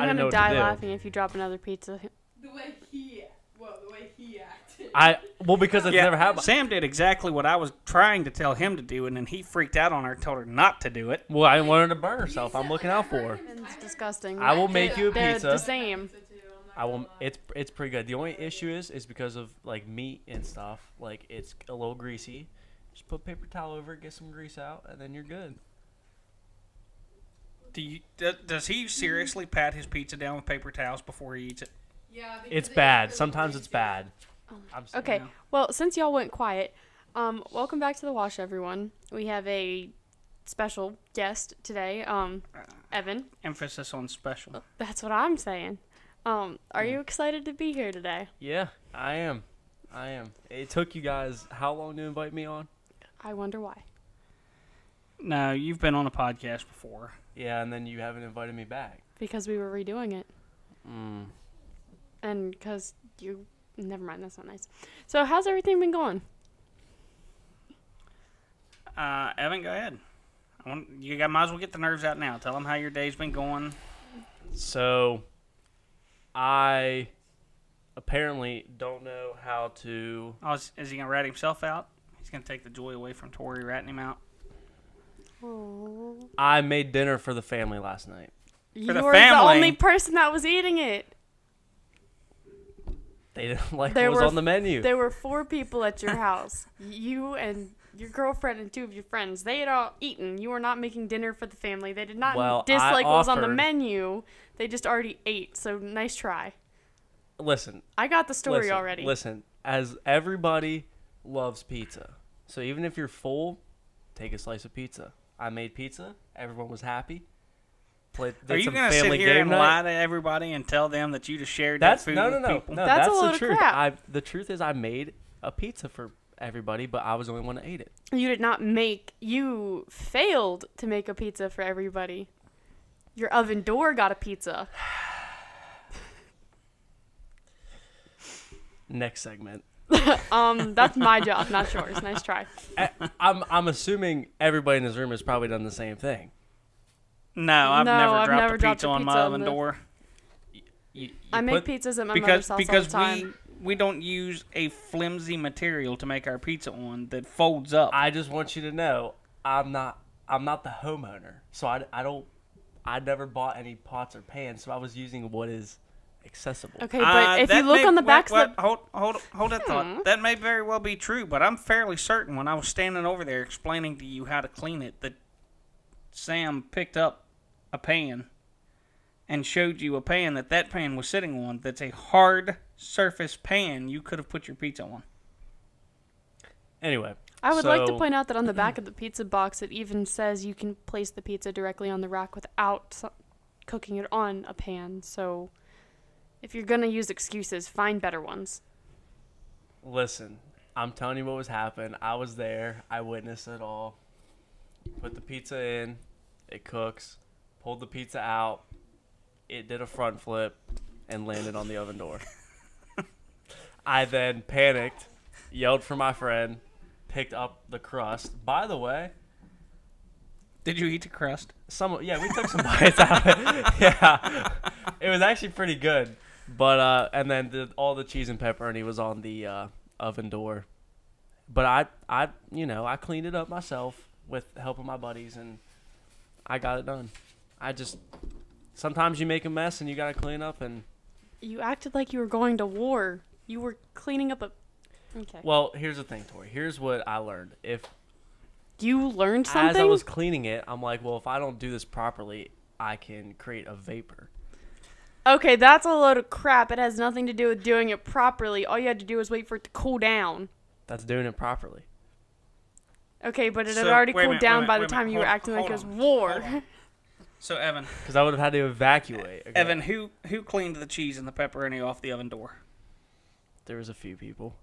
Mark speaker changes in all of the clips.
Speaker 1: I'm going to die laughing if you drop another pizza.
Speaker 2: The way he acted.
Speaker 3: Because it's never happened.
Speaker 4: Sam did exactly what I was trying to tell him to do, and then he freaked out on her and told her not to do it.
Speaker 3: Well, I didn't want her to burn herself. I'm looking out for her.
Speaker 1: It's disgusting.
Speaker 3: I will make you a
Speaker 1: They're
Speaker 3: pizza.
Speaker 1: the same.
Speaker 3: I will. It's pretty good. The only issue is because of like meat and stuff. Like it's a little greasy. Just put paper towel over it, get some grease out, and then you're good.
Speaker 4: Does he seriously pat his pizza down with paper towels before he eats it?
Speaker 2: Yeah,
Speaker 3: It's bad. Sometimes it's bad.
Speaker 1: Okay. Well, since y'all went quiet, welcome back to the wash, everyone. We have a special guest today, Evan.
Speaker 4: Emphasis on special.
Speaker 1: That's what I'm saying. Are you excited to be here today?
Speaker 3: Yeah, I am. It took you guys how long to invite me on?
Speaker 1: I wonder why.
Speaker 4: No, you've been on a podcast before.
Speaker 3: Yeah, and then you haven't invited me back.
Speaker 1: Because we were redoing it. And because you... Never mind, that's not nice. So, how's everything been going?
Speaker 4: Evan, go ahead. You might as well get the nerves out now. Tell them how your day's been going.
Speaker 3: So, I apparently don't know how to...
Speaker 4: Oh, is he going to rat himself out? He's going to take the joy away from Tori ratting him out.
Speaker 1: Oh.
Speaker 3: I made dinner for the family last night.
Speaker 1: You were the only person that was eating it.
Speaker 3: They didn't like what was on the menu.
Speaker 1: There were 4 people at your house. You and your girlfriend and 2 of your friends. They had all eaten. You were not making dinner for the family. They did not dislike what was on the menu. They just already ate. So nice try.
Speaker 3: Listen.
Speaker 1: I got the story already.
Speaker 3: Listen, as everybody loves pizza. So even if you're full, take a slice of pizza. I made pizza. Everyone was happy.
Speaker 4: Are you going to sit here and lie to everybody and tell them that you just shared that food with people?
Speaker 3: No,
Speaker 1: that's
Speaker 3: the
Speaker 1: a load
Speaker 3: truth.
Speaker 1: of crap.
Speaker 3: The truth is I made a pizza for everybody, but I was the only one that ate it.
Speaker 1: You did not make... You failed to make a pizza for everybody. Your oven door got a pizza.
Speaker 3: Next segment.
Speaker 1: That's my job, not yours. Nice try.
Speaker 3: I'm assuming everybody in this room has probably done the same thing.
Speaker 4: No, I've never dropped a pizza on my oven door.
Speaker 1: I make pizzas at my mother's house all the time.
Speaker 4: Because we don't use a flimsy material to make our pizza on that folds up.
Speaker 3: I just want you to know I'm not the homeowner, so I never bought any pots or pans, so I was using what is accessible.
Speaker 1: Okay, but if you look on the backs of the...
Speaker 4: Hold that thought. That may very well be true, but I'm fairly certain when I was standing over there explaining to you how to clean it that Sam picked up a pan and showed you a pan that pan was sitting on that's a hard surface pan you could have put your pizza on.
Speaker 3: Anyway.
Speaker 1: I would like to point out that on the back of the pizza box it even says you can place the pizza directly on the rack without cooking it on a pan. So if you're going to use excuses, find better ones.
Speaker 3: Listen, I'm telling you what was happening. I was there. I witnessed it all. Put the pizza in. It cooks. Pulled the pizza out. It did a front flip and landed on the oven door. I then panicked, yelled for my friend, picked up the crust. By the way,
Speaker 4: did you eat the crust?
Speaker 3: Yeah, we took some bites out of it. Yeah, it was actually pretty good. But and then all the cheese and pepperoni was on the oven door. But I cleaned it up myself with help of my buddies, and I got it done. Sometimes you make a mess and you gotta clean up. And
Speaker 1: you acted like you were going to war. You were cleaning up a... Okay.
Speaker 3: Well, here's the thing, Tori. Here's what I learned. If
Speaker 1: you learned something?
Speaker 3: As I was cleaning it, I'm like, well, if I don't do this properly, I can create a vapor.
Speaker 1: Okay, that's a load of crap. It has nothing to do with doing it properly. All you had to do was wait for it to cool down.
Speaker 3: That's doing it properly.
Speaker 1: Okay, but it had already cooled down by the time you were acting like it was war.
Speaker 4: So, Evan.
Speaker 3: Because I would have had to evacuate. Okay.
Speaker 4: Evan, who cleaned the cheese and the pepperoni off the oven door?
Speaker 3: There was a few people.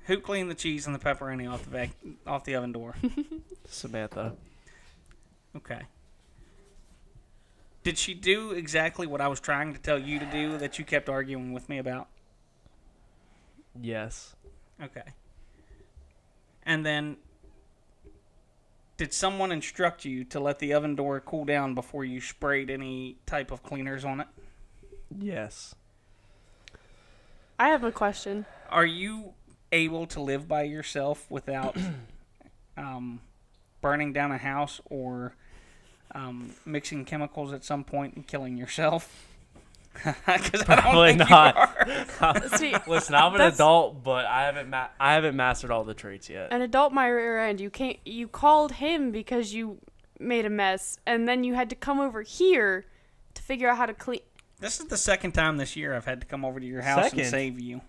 Speaker 4: Who cleaned the cheese and the pepperoni off the oven door?
Speaker 3: Samantha.
Speaker 4: Okay. Did she do exactly what I was trying to tell you to do that you kept arguing with me about?
Speaker 3: Yes.
Speaker 4: Okay. And then, did someone instruct you to let the oven door cool down before you sprayed any type of cleaners on it?
Speaker 3: Yes.
Speaker 1: I have a question.
Speaker 4: Are you able to live by yourself without burning down a house or mixing chemicals at some point and killing yourself? Because I don't think
Speaker 3: not.
Speaker 4: You are.
Speaker 1: See,
Speaker 3: listen, I'm an adult, but I haven't mastered all the traits yet.
Speaker 1: An adult my rear end. You called him because you made a mess, and then you had to come over here to figure out how to clean.
Speaker 4: This is the second time this year I've had to come over to your house and save you.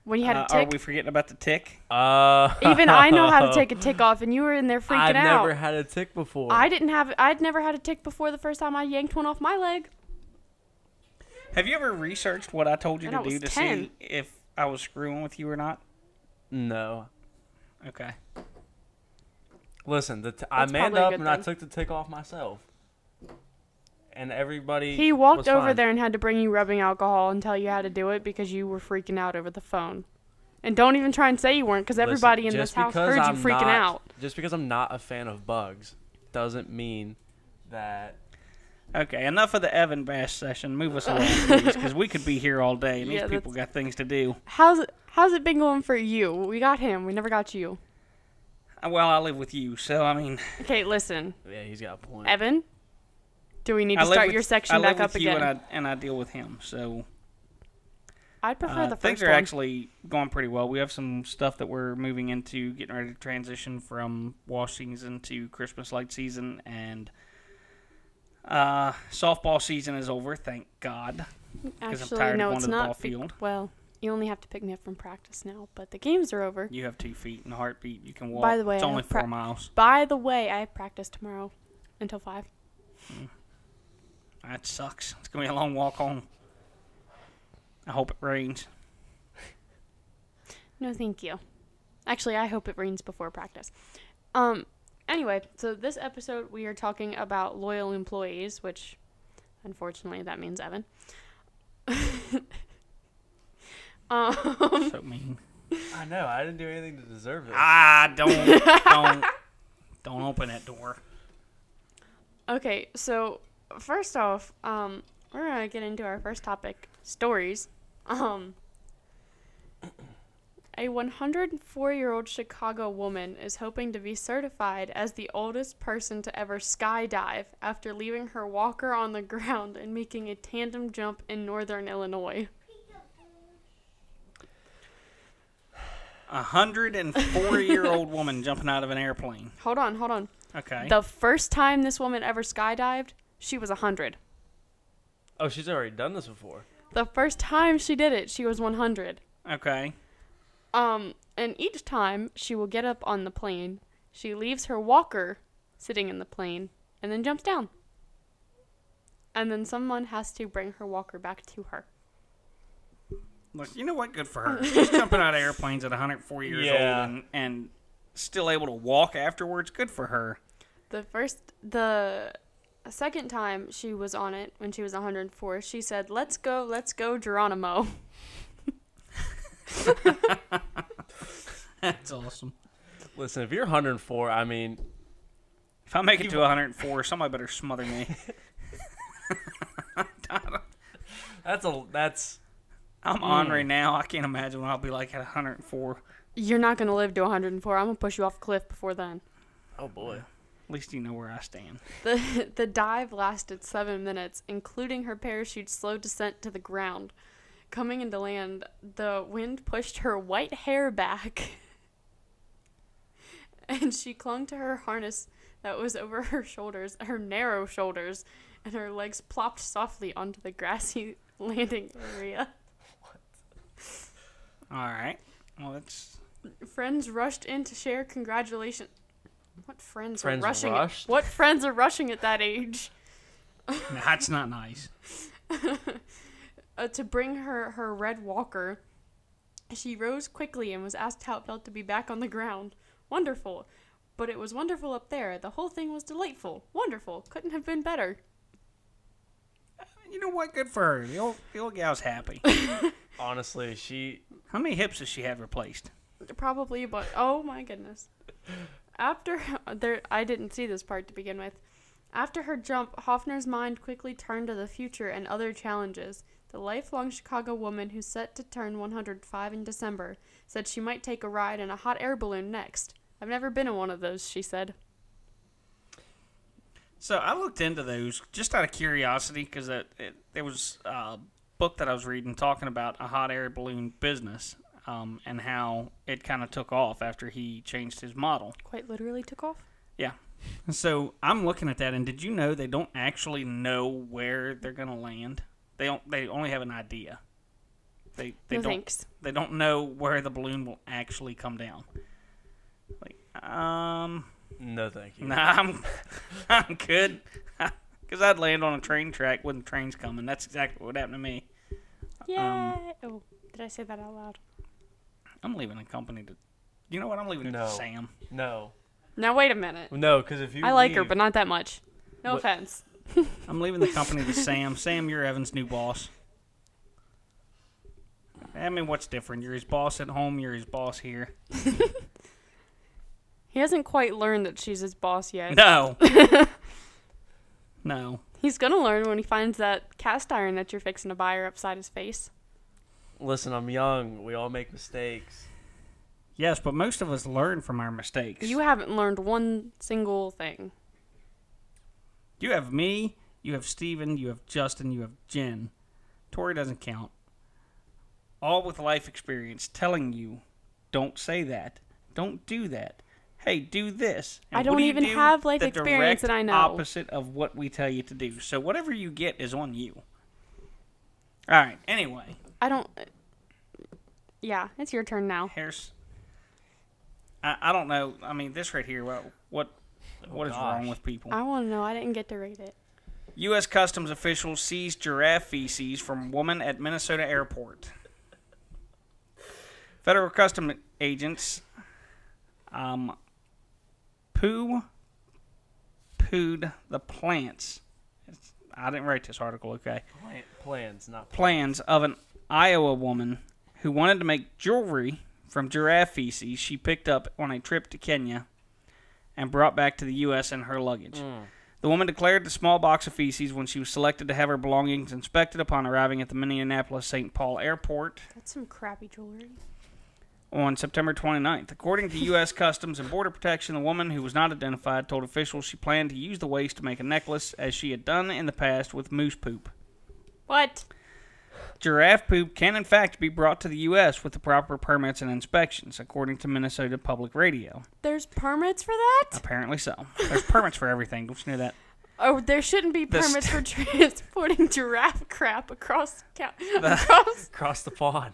Speaker 1: When you had a tick?
Speaker 4: Are we forgetting about the tick?
Speaker 1: Even I know how to take a tick off, and you were in there freaking out.
Speaker 3: I've never had a tick before.
Speaker 1: I'd never had a tick before the first time I yanked one off my leg.
Speaker 4: Have you ever researched what I told you to do to
Speaker 1: 10.
Speaker 4: see if I was screwing with you or not?
Speaker 3: No.
Speaker 4: Okay.
Speaker 3: Listen, I manned up and I took the tick off myself. And everybody
Speaker 1: He walked
Speaker 3: was
Speaker 1: over
Speaker 3: fine.
Speaker 1: there and had to bring you rubbing alcohol and tell you how to do it because you were freaking out over the phone. And don't even try and say you weren't, because everybody in this house heard you freaking out.
Speaker 3: Just because I'm not a fan of bugs doesn't mean that...
Speaker 4: Okay, enough of the Evan Bash session. Move us along, please, because we could be here all day, and these people got things to do.
Speaker 1: How's it been going for you? We got him. We never got you.
Speaker 4: Well, I live with you, so, I mean...
Speaker 1: Okay, listen.
Speaker 3: Yeah, he's got a point.
Speaker 1: Evan, do we need to start your section back up again?
Speaker 4: I live with you, and I deal with him, so...
Speaker 1: I'd prefer the first
Speaker 4: things are
Speaker 1: one.
Speaker 4: actually going pretty well. We have some stuff that we're moving into, getting ready to transition from wash season to Christmas light season, and softball season is over, thank God. Because I'm tired of going to the ball field.
Speaker 1: Well, you only have to pick me up from practice now, but the games are over.
Speaker 4: You have 2 feet and a heartbeat. You can walk.
Speaker 1: By the way,
Speaker 4: it's only 4 miles.
Speaker 1: By the way, I have practice tomorrow until 5.
Speaker 4: That sucks. It's going to be a long walk home. I hope it rains.
Speaker 1: No, thank you. Actually, I hope it rains before practice. Anyway, so this episode we are talking about loyal employees, which unfortunately that means Evan.
Speaker 4: So mean.
Speaker 3: I know. I didn't do anything to deserve it.
Speaker 4: Don't open that door.
Speaker 1: Okay, so first off, we're gonna get into our first topic: stories. A 104-year-old Chicago woman is hoping to be certified as the oldest person to ever skydive after leaving her walker on the ground and making a tandem jump in northern Illinois.
Speaker 4: 104-year-old woman jumping out of an airplane.
Speaker 1: Hold on.
Speaker 4: Okay.
Speaker 1: The first time this woman ever skydived, she was 100.
Speaker 3: Oh, she's already done this before.
Speaker 1: The first time she did it, she was 100.
Speaker 4: Okay.
Speaker 1: And each time she will get up on the plane, she leaves her walker sitting in the plane and then jumps down. And then someone has to bring her walker back to her.
Speaker 4: Look, you know what? Good for her. She's jumping out of airplanes at 104 years old and still able to walk afterwards. Good for her.
Speaker 1: The second time she was on it, when she was 104, she said, let's go, Geronimo.
Speaker 4: That's awesome.
Speaker 3: Listen, if you're 104, I mean...
Speaker 4: If I make it to 104, somebody better smother me. I'm ornery now. I can't imagine what I'll be like at 104.
Speaker 1: You're not going to live to 104. I'm going to push you off a cliff before then.
Speaker 3: Oh, boy.
Speaker 4: At least you know where I stand.
Speaker 1: The dive lasted 7 minutes, including her parachute's slow descent to the ground. Coming into land, the wind pushed her white hair back, and she clung to her harness that was over her shoulders, her narrow shoulders, and her legs plopped softly onto the grassy landing area.
Speaker 3: What?
Speaker 4: All right. Well, that's...
Speaker 1: Friends rushed in to share congratulations. What friends are
Speaker 3: Friends
Speaker 1: rushing?
Speaker 3: rushed?
Speaker 1: What friends are rushing at that age?
Speaker 4: That's not nice.
Speaker 1: To bring her red walker. She rose quickly and was asked how it felt to be back on the ground. Wonderful. But it was wonderful up there. The whole thing was delightful. Wonderful. Couldn't have been better.
Speaker 4: You know what? Good for her. The old gal's happy.
Speaker 3: Honestly, she...
Speaker 4: How many hips does she have replaced?
Speaker 1: Probably, but oh my goodness. I didn't see this part to begin with. After her jump, Hoffner's mind quickly turned to the future and other challenges. The lifelong Chicago woman who's set to turn 105 in December said she might take a ride in a hot air balloon next. I've never been in one of those, she said.
Speaker 4: So I looked into those just out of curiosity because there was a book that I was reading talking about a hot air balloon business and how it kind of took off after he changed his model.
Speaker 1: Quite literally took off?
Speaker 4: Yeah. So I'm looking at that, and did you know they don't actually know where they're going to land? They only have an idea. They don't know where the balloon will actually come down.
Speaker 3: No, thank you.
Speaker 4: Nah, I'm good. Because I'd land on a train track when the train's coming. That's exactly what happened to me.
Speaker 1: Yeah. Did I say that out loud?
Speaker 4: I'm leaving the company to... You know what? I'm leaving it to Sam.
Speaker 3: No.
Speaker 1: Now, wait a minute.
Speaker 3: No, because if you
Speaker 1: I like her, but not that much. No offense.
Speaker 4: I'm leaving the company to Sam. Sam, you're Evan's new boss. I mean, what's different? You're his boss at home. You're his boss here.
Speaker 1: He hasn't quite learned that she's his boss yet.
Speaker 4: No. No.
Speaker 1: He's going to learn when he finds that cast iron that you're fixing to buy her upside his face.
Speaker 3: Listen, I'm young. We all make mistakes.
Speaker 4: Yes, but most of us learn from our mistakes.
Speaker 1: You haven't learned one single thing.
Speaker 4: You have me, you have Steven, you have Justin, you have Jen. Tori doesn't count. All with life experience telling you, don't say that. Don't do that. Hey, do this. And
Speaker 1: I don't even have life experience, and I know.
Speaker 4: The direct opposite of what we tell you to do. So whatever you get is on you. All right, anyway.
Speaker 1: I don't... Yeah, it's your turn now.
Speaker 4: I don't know. I mean, this right here, what is wrong with people?
Speaker 1: I want to know. I didn't get to rate it.
Speaker 4: U.S. Customs officials seized giraffe feces from woman at Minnesota airport. Federal Customs agents pooed the plants. I didn't write this article, okay? Plans of an Iowa woman who wanted to make jewelry from giraffe feces she picked up on a trip to Kenya and brought back to the U.S. in her luggage. The woman declared the small box of feces when she was selected to have her belongings inspected upon arriving at the Minneapolis-St. Paul airport.
Speaker 1: That's some crappy jewelry.
Speaker 4: On September 29th. According to U.S. Customs and Border Protection, the woman, who was not identified, told officials she planned to use the waste to make a necklace, as she had done in the past with moose poop.
Speaker 1: What?
Speaker 4: Giraffe poop can, in fact, be brought to the U.S. with the proper permits and inspections, according to Minnesota Public Radio.
Speaker 1: There's permits for that?
Speaker 4: Apparently so. There's permits for everything. Don't you know that?
Speaker 1: Oh, there shouldn't be permits for transporting giraffe crap across
Speaker 3: the pond.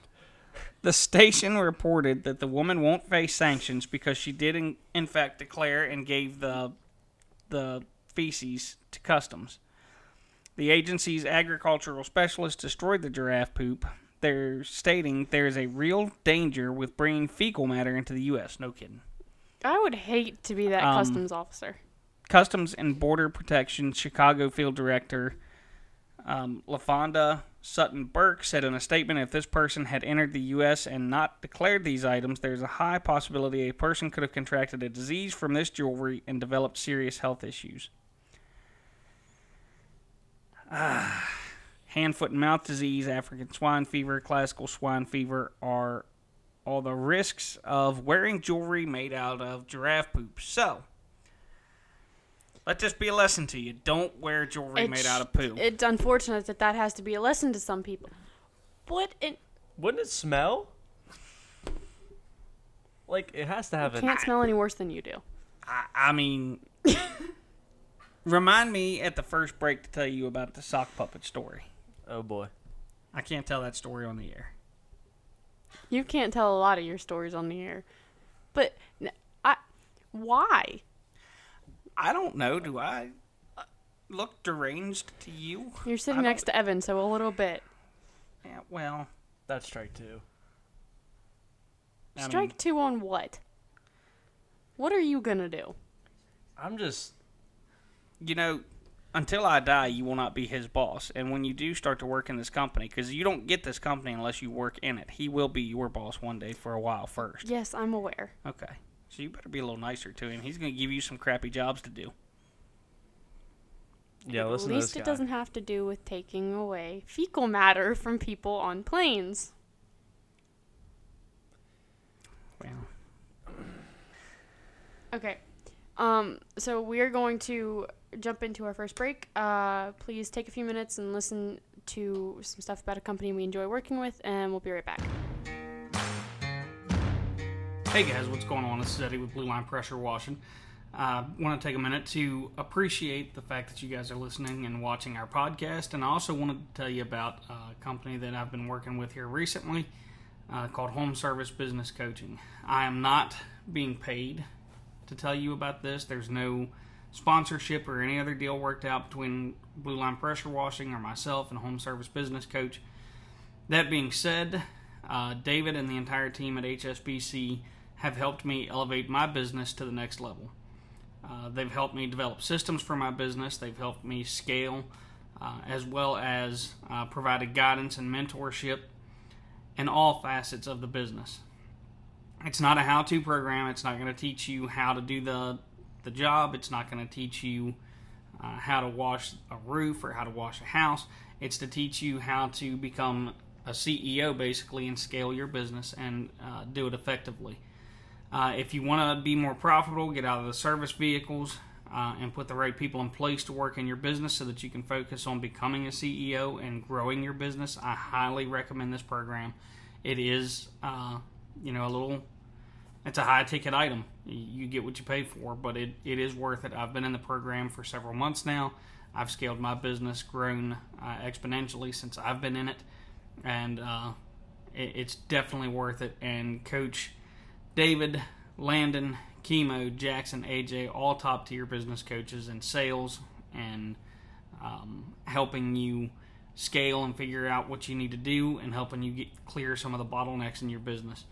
Speaker 4: The station reported that the woman won't face sanctions because she did, in fact, declare and gave the feces to Customs. The agency's agricultural specialist destroyed the giraffe poop. They're stating there is a real danger with bringing fecal matter into the U.S. No kidding.
Speaker 1: I would hate to be that customs officer.
Speaker 4: Customs and Border Protection Chicago Field Director LaFonda Sutton-Burke said in a statement, if this person had entered the U.S. and not declared these items, there's a high possibility a person could have contracted a disease from this jewelry and developed serious health issues. Hand, foot, and mouth disease, African swine fever, classical swine fever are all the risks of wearing jewelry made out of giraffe poop. So, let this be a lesson to you. Don't wear jewelry made out of poo.
Speaker 1: It's unfortunate that has to be a lesson to some people.
Speaker 3: Wouldn't it smell? Like, it has to have
Speaker 1: it can't smell any worse than you do.
Speaker 4: I mean... Remind me at the first break to tell you about the sock puppet story.
Speaker 3: Oh, boy.
Speaker 4: I can't tell that story on the air.
Speaker 1: You can't tell a lot of your stories on the air. But, why?
Speaker 4: I don't know. Do I look deranged to you?
Speaker 1: You're sitting next to Evan, so a little bit.
Speaker 4: Yeah, well.
Speaker 3: That's strike two.
Speaker 1: Strike two on what? What are you going to do?
Speaker 3: I'm just...
Speaker 4: You know, until I die, you will not be his boss. And when you do start to work in this company, because you don't get this company unless you work in it, he will be your boss one day for a while first.
Speaker 1: Yes, I'm aware.
Speaker 4: Okay. So you better be a little nicer to him. He's going to give you some crappy jobs to do.
Speaker 3: Yeah, listen to this guy.
Speaker 1: At least it doesn't have to do with taking away fecal matter from people on planes.
Speaker 4: Well.
Speaker 1: Okay. So we are going to jump into our first break. Please take a few minutes and listen to some stuff about a company we enjoy working with, and we'll be right back.
Speaker 4: Hey guys, what's going on? This is Eddie with Blue Line Pressure Washing. I want to take a minute to appreciate the fact that you guys are listening and watching our podcast, and I also wanted to tell you about a company that I've been working with here recently called Home Service Business Coaching. I am not being paid to tell you about this. There's no sponsorship or any other deal worked out between Blue Line Pressure Washing or myself and Home Service Business Coach. That being said, David and the entire team at HSBC have helped me elevate my business to the next level. They've helped me develop systems for my business. They've helped me scale, as well as provided guidance and mentorship in all facets of the business. It's not a how-to program. It's not going to teach you how to do the job. It's not going to teach you how to wash a roof or how to wash a house. It's to teach you how to become a CEO, basically, and scale your business and do it effectively. If you want to be more profitable, get out of the service vehicles and put the right people in place to work in your business so that you can focus on becoming a CEO and growing your business, I highly recommend this program. It is, it's a high-ticket item. You get what you pay for, but it is worth it. I've been in the program for several months now. I've scaled my business, grown exponentially since I've been in it, and it's definitely worth it. And Coach David, Landon, Chemo, Jackson, AJ, all top-tier business coaches in sales and helping you scale and figure out what you need to do and helping you clear some of the bottlenecks in your business.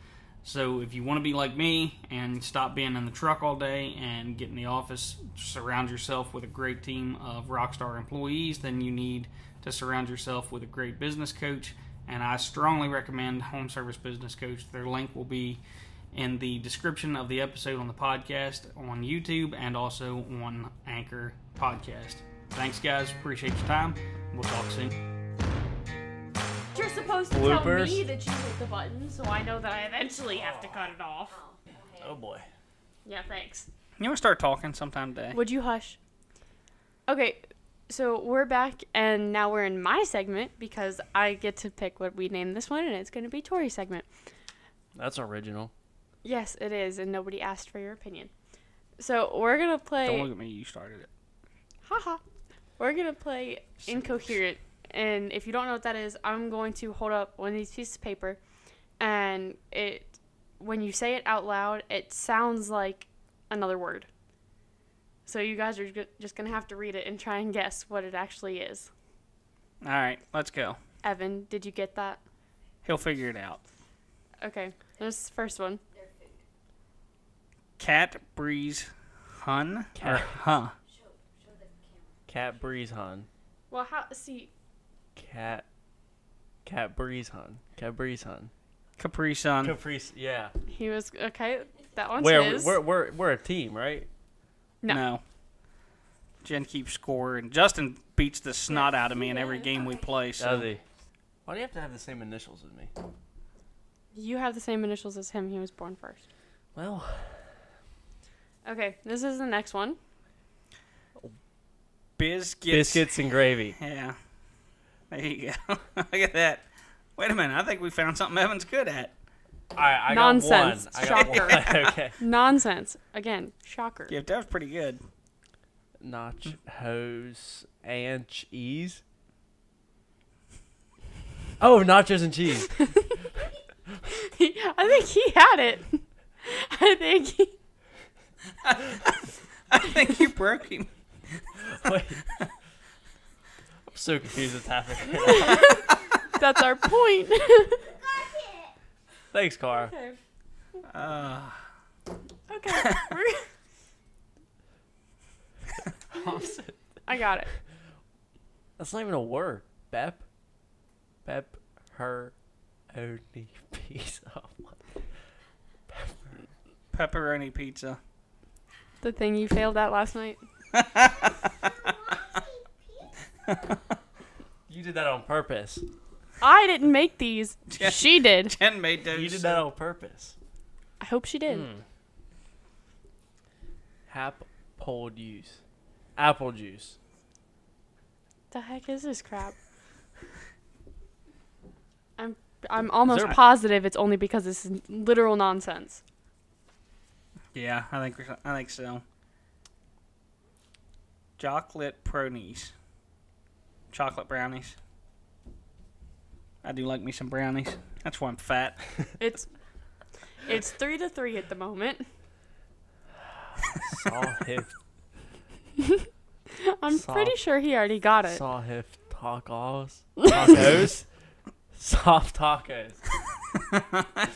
Speaker 4: So if you want to be like me and stop being in the truck all day and get in the office, surround yourself with a great team of rockstar employees, then you need to surround yourself with a great business coach. And I strongly recommend Home Service Business Coach. Their link will be in the description of the episode on the podcast on YouTube and also on Anchor Podcast. Thanks, guys. Appreciate your time. We'll talk soon.
Speaker 1: You're supposed to tell me that you hit the button, so I know that I eventually have to cut it off.
Speaker 3: Oh boy.
Speaker 1: Yeah, thanks.
Speaker 4: You want to start talking sometime today?
Speaker 1: Would you hush? Okay, so we're back, and now we're in my segment because I get to pick what we name this one, and it's going to be Tori's segment.
Speaker 3: That's original.
Speaker 1: Yes, it is, and nobody asked for your opinion. So we're going to play...
Speaker 4: Don't look at me, you started it.
Speaker 1: Haha. We're going to play Incoherent. And if you don't know what that is, I'm going to hold up one of these pieces of paper, and when you say it out loud, it sounds like another word. So you guys are just going to have to read it and try and guess what it actually is.
Speaker 4: All right, let's go.
Speaker 1: Evan, did you get that?
Speaker 4: He'll figure it out.
Speaker 1: Okay, there's the first one.
Speaker 4: Cat breeze hun or huh?
Speaker 3: Cat breeze hun.
Speaker 1: Well, see...
Speaker 3: Cat breeze hun.
Speaker 4: Capri Sun.
Speaker 3: Caprice, yeah.
Speaker 1: He was okay. That one's his.
Speaker 3: We're a team, right?
Speaker 1: No.
Speaker 4: Jen keeps score, and Justin beats the snot out of me in every game we play. So.
Speaker 3: Does he? Why do you have to have the same initials as me?
Speaker 1: You have the same initials as him. He was born first.
Speaker 3: Well.
Speaker 1: Okay, this is the next one.
Speaker 3: Biscuits and gravy.
Speaker 4: Yeah. There you go. Look at that. Wait a minute. I think we found something Evan's good at.
Speaker 3: I
Speaker 1: Nonsense.
Speaker 3: got one.
Speaker 1: Shocker.
Speaker 3: I got one. Okay.
Speaker 1: Nonsense. Again, shocker.
Speaker 4: Yeah, that was pretty good.
Speaker 3: Nachos and cheese. Oh, nachos and cheese.
Speaker 1: I think he had it.
Speaker 4: I think you broke him.
Speaker 3: Wait. I'm so confused what's happening.
Speaker 1: That's our point.
Speaker 3: Thanks, Cara.
Speaker 1: Okay. I got it.
Speaker 3: That's not even a word. Pepperoni pizza.
Speaker 4: Pepperoni pizza.
Speaker 1: The thing you failed at last night.
Speaker 3: You did that on purpose.
Speaker 1: I didn't make these. She did.
Speaker 4: Jen made those.
Speaker 3: You did that on purpose.
Speaker 1: I hope she did.
Speaker 3: Apple juice. Apple juice.
Speaker 1: The heck is this crap? I'm almost positive it's only because this is literal nonsense.
Speaker 4: Yeah, I think so. Chocolate brownies. Chocolate brownies. I do like me some brownies. That's why I'm fat.
Speaker 1: It's 3-3 at the moment. I'm pretty sure he already got it.
Speaker 3: Sawhif tacos. Tacos? Soft tacos.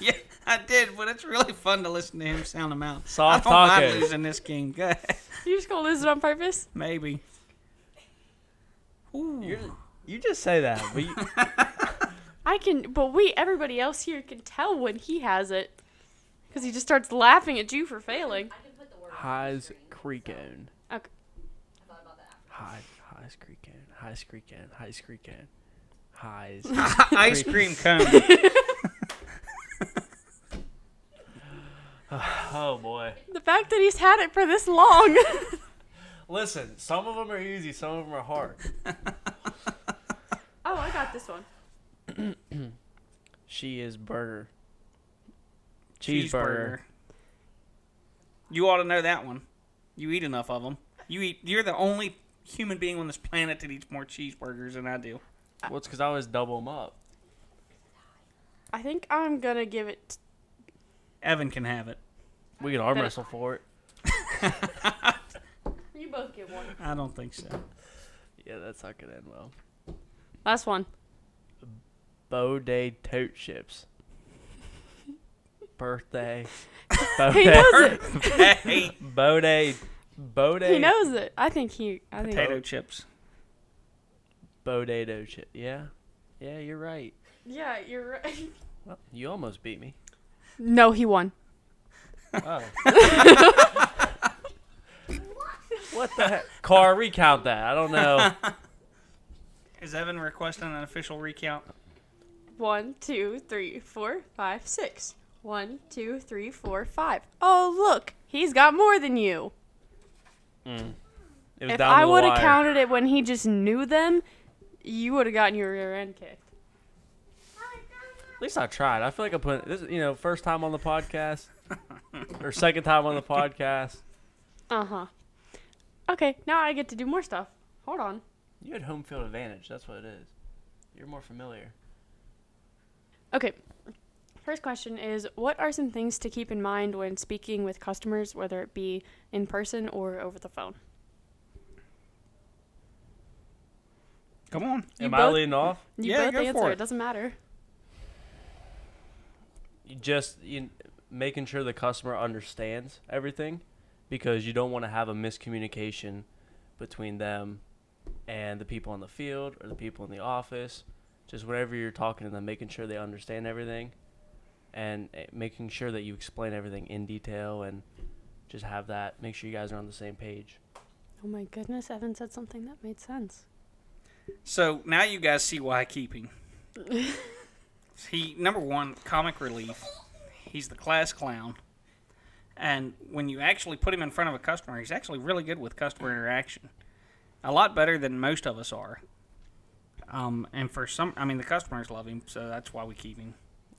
Speaker 4: Yeah, I did, but it's really fun to listen to him sound them out.
Speaker 3: Soft
Speaker 4: I don't
Speaker 3: tacos.
Speaker 4: mind losing this game. Go ahead.
Speaker 1: You just gonna lose it on purpose?
Speaker 4: Maybe. Ooh.
Speaker 3: You just say that. But
Speaker 1: everybody else here can tell when he has it. Because he just starts laughing at you for failing.
Speaker 3: Highs Creekone.
Speaker 1: Okay.
Speaker 3: Highs Creekone. Highs Creekone. Highs Creekone. Highs.
Speaker 4: Ice cream cone.
Speaker 3: Oh boy.
Speaker 1: The fact that he's had it for this long.
Speaker 3: Listen, some of them are easy, some of them are hard.
Speaker 1: Oh, I got this one.
Speaker 3: She is burger. Cheeseburger.
Speaker 4: You ought to know that one. You eat enough of them. You're the only human being on this planet that eats more cheeseburgers than I do.
Speaker 3: Well, it's because I always double them up.
Speaker 1: I think I'm gonna give it.
Speaker 4: Evan can have it.
Speaker 3: We can arm wrestle for it.
Speaker 1: You both get one.
Speaker 4: I don't think so.
Speaker 3: Yeah, that's not gonna end well.
Speaker 1: Last one.
Speaker 3: Bowday tote chips. Birthday.
Speaker 1: He knows it.
Speaker 4: Hey.
Speaker 3: Bowday.
Speaker 1: He knows it. I think.
Speaker 4: Potato chips.
Speaker 3: Bodato chip. Yeah. Yeah, you're right.
Speaker 1: Yeah, you're right.
Speaker 3: Well, you almost beat me.
Speaker 1: No, he won.
Speaker 3: Oh. What the heck? Car, recount that. I don't know.
Speaker 4: Is Evan requesting an official recount?
Speaker 1: 1, 2, 3, 4, 5, 6. 1, 2, 3, 4, 5. Oh, look. He's got more than you. If I would have counted it when he just knew them, you would have gotten your rear end kicked.
Speaker 3: At least I tried. I feel like I put this, first time on the podcast or second time on the podcast.
Speaker 1: Uh-huh. Okay, now I get to do more stuff. Hold on.
Speaker 3: You had home field advantage. That's what it is. You're more familiar.
Speaker 1: Okay. First question is, what are some things to keep in mind when speaking with customers, whether it be in person or over the phone?
Speaker 4: Come on.
Speaker 3: Am I leading off?
Speaker 1: You
Speaker 4: Yeah,
Speaker 1: both
Speaker 4: go
Speaker 1: answer.
Speaker 4: for
Speaker 1: It doesn't matter.
Speaker 3: Making sure the customer understands everything, because you don't want to have a miscommunication between them and the people in the field or the people in the office. Just whenever you're talking to them, making sure they understand everything and making sure that you explain everything in detail and just have that. Make sure you guys are on the same page.
Speaker 1: Oh my goodness, Evan said something that made sense.
Speaker 4: So now you guys see why I keep him. Number one, comic relief. He's the class clown. And when you actually put him in front of a customer, he's actually really good with customer interaction. A lot better than most of us are. And for the customers love him, so that's why we keep him.